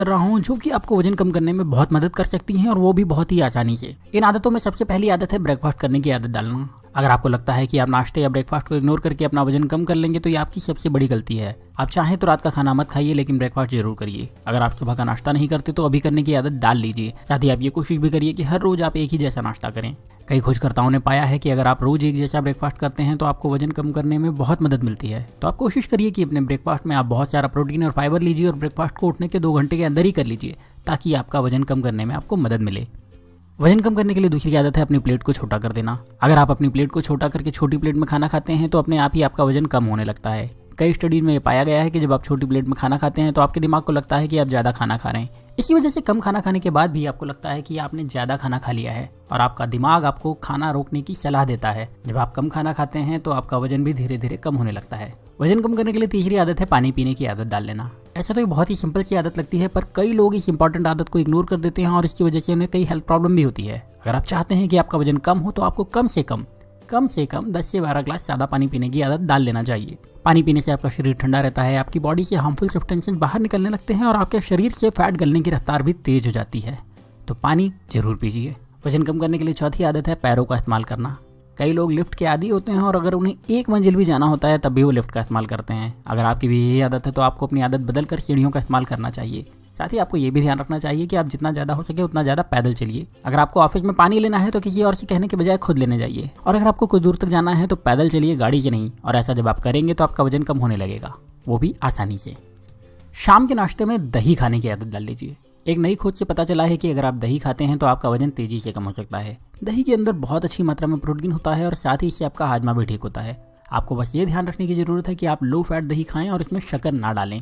कर रहा हूँ जो कि आपको वजन कम करने में बहुत मदद कर सकती हैं और वो भी बहुत ही आसानी से। इन आदतों में सबसे पहली आदत है ब्रेकफास्ट करने की आदत डालना। अगर आपको लगता है कि आप नाश्ते या ब्रेकफास्ट को इग्नोर करके अपना वजन कम कर लेंगे तो ये आपकी सबसे बड़ी गलती है। आप चाहें तो रात का खाना मत खाइए, लेकिन ब्रेकफास्ट जरूर करिए। अगर आप सुबह का नाश्ता नहीं करते तो अभी करने की आदत डाल लीजिए। साथ ही आप ये कोशिश भी करिए कि हर रोज आप एक ही जैसा नाश्ता करें। कई खोजकर्ताओं ने पाया है कि अगर आप रोज एक जैसा ब्रेकफास्ट करते हैं तो आपको वजन कम करने में बहुत मदद मिलती है। तो आप कोशिश करिए कि अपने ब्रेकफास्ट में आप बहुत सारा प्रोटीन और फाइबर लीजिए और ब्रेकफास्ट को उठने के 2 घंटे के अंदर ही कर लीजिए, ताकि आपका वजन कम करने में आपको मदद मिले। वजन कम करने के लिए दूसरी आदत है अपनी प्लेट को छोटा कर देना। अगर आप अपनी प्लेट को छोटा करके छोटी प्लेट में खाना खाते हैं तो अपने आप ही आपका वजन कम होने लगता है। कई स्टडीज में ये पाया गया है कि जब आप छोटी प्लेट में खाना खाते हैं तो आपके दिमाग को लगता है कि आप ज्यादा खाना खा रहे हैं। इसी वजह से कम खाना खाने के बाद भी आपको लगता है कि आपने ज्यादा खाना खा लिया है और आपका दिमाग आपको खाना रोकने की सलाह देता है। जब आप कम खाना खाते हैं तो आपका वजन भी धीरे धीरे कम होने लगता है। वजन कम करने के लिए तीसरी आदत है पानी पीने की आदत डाल लेना। ऐसा तो ये बहुत ही सिंपल सी आदत लगती है, पर कई लोग इस इंपॉर्टेंट आदत को इग्नोर कर देते हैं और इसकी वजह से उन्हें कई हेल्थ प्रॉब्लम भी होती है। अगर आप चाहते हैं कि आपका वजन कम हो तो आपको कम से कम 10 से 12 ग्लास ज्यादा पानी पीने की आदत डाल लेना चाहिए। पानी पीने से आपका शरीर ठंडा रहता है, आपकी बॉडी से हार्मफुल सब्सटेंसेस बाहर निकलने लगते हैं और आपके शरीर से फैट गलने की रफ्तार भी तेज हो जाती है। तो पानी जरूर पीजिए। वजन कम करने के लिए चौथी आदत है पैरों का इस्तेमाल करना। कई लोग लिफ्ट के आदी होते हैं और अगर उन्हें 1 मंजिल भी जाना होता है तब भी वो लिफ्ट का इस्तेमाल करते हैं। अगर आपकी भी यही आदत है तो आपको अपनी आदत बदलकर सीढ़ियों का इस्तेमाल करना चाहिए। साथ ही आपको ये भी ध्यान रखना चाहिए कि आप जितना ज़्यादा हो सके उतना ज़्यादा पैदल चलिए। अगर आपको ऑफिस में पानी लेना है तो किसी और से कहने के बजाय खुद लेने जाइए, और अगर आपको कुछ दूर तक जाना है तो पैदल चलिए, गाड़ी से नहीं। और ऐसा जब आप करेंगे तो आपका वजन कम होने लगेगा, वो भी आसानी से। शाम के नाश्ते में दही खाने की आदत डाल लीजिए। एक नई खोज से पता चला है कि अगर आप दही खाते हैं तो आपका वजन तेजी से कम हो सकता है। दही के अंदर बहुत अच्छी मात्रा में प्रोटीन होता है और साथ ही इससे आपका हाजमा भी ठीक होता है। आपको बस ये ध्यान रखने की जरूरत है कि आप लो फैट दही खाएं और इसमें शक्कर ना डालें।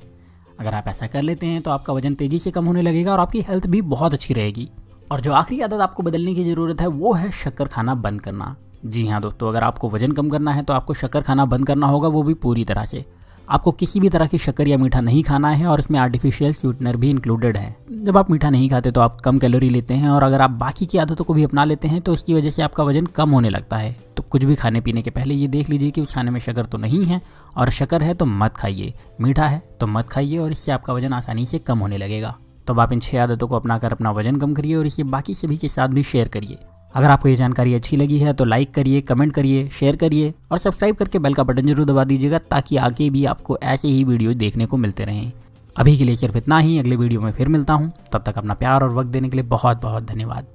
अगर आप ऐसा कर लेते हैं तो आपका वजन तेजी से कम होने लगेगा और आपकी हेल्थ भी बहुत अच्छी रहेगी। और जो आखिरी आदत आपको बदलने की जरूरत है वो है शक्कर खाना बंद करना। जी हाँ दोस्तों, अगर आपको वजन कम करना है तो आपको शक्कर खाना बंद करना होगा, वो भी पूरी तरह से। आपको किसी भी तरह की शक्कर या मीठा नहीं खाना है और इसमें आर्टिफिशियल स्वीटनर भी इंक्लूडेड है। जब आप मीठा नहीं खाते तो आप कम कैलोरी लेते हैं, और अगर आप बाकी की आदतों को भी अपना लेते हैं तो इसकी वजह से आपका वजन कम होने लगता है। तो कुछ भी खाने पीने के पहले ये देख लीजिए कि उस खाने में शक्कर तो नहीं है, और शक्कर है तो मत खाइए, मीठा है तो मत खाइए, और इससे आपका वजन आसानी से कम होने लगेगा। तो अब आप इन 6 आदतों को अपनाकर अपना वजन कम करिए और इसे बाकी सभी के साथ भी शेयर करिए। अगर आपको ये जानकारी अच्छी लगी है तो लाइक करिए, कमेंट करिए, शेयर करिए और सब्सक्राइब करके बेल का बटन जरूर दबा दीजिएगा, ताकि आगे भी आपको ऐसे ही वीडियो देखने को मिलते रहें। अभी के लिए सिर्फ इतना ही। अगले वीडियो में फिर मिलता हूँ। तब तक अपना प्यार और वक्त देने के लिए बहुत बहुत धन्यवाद।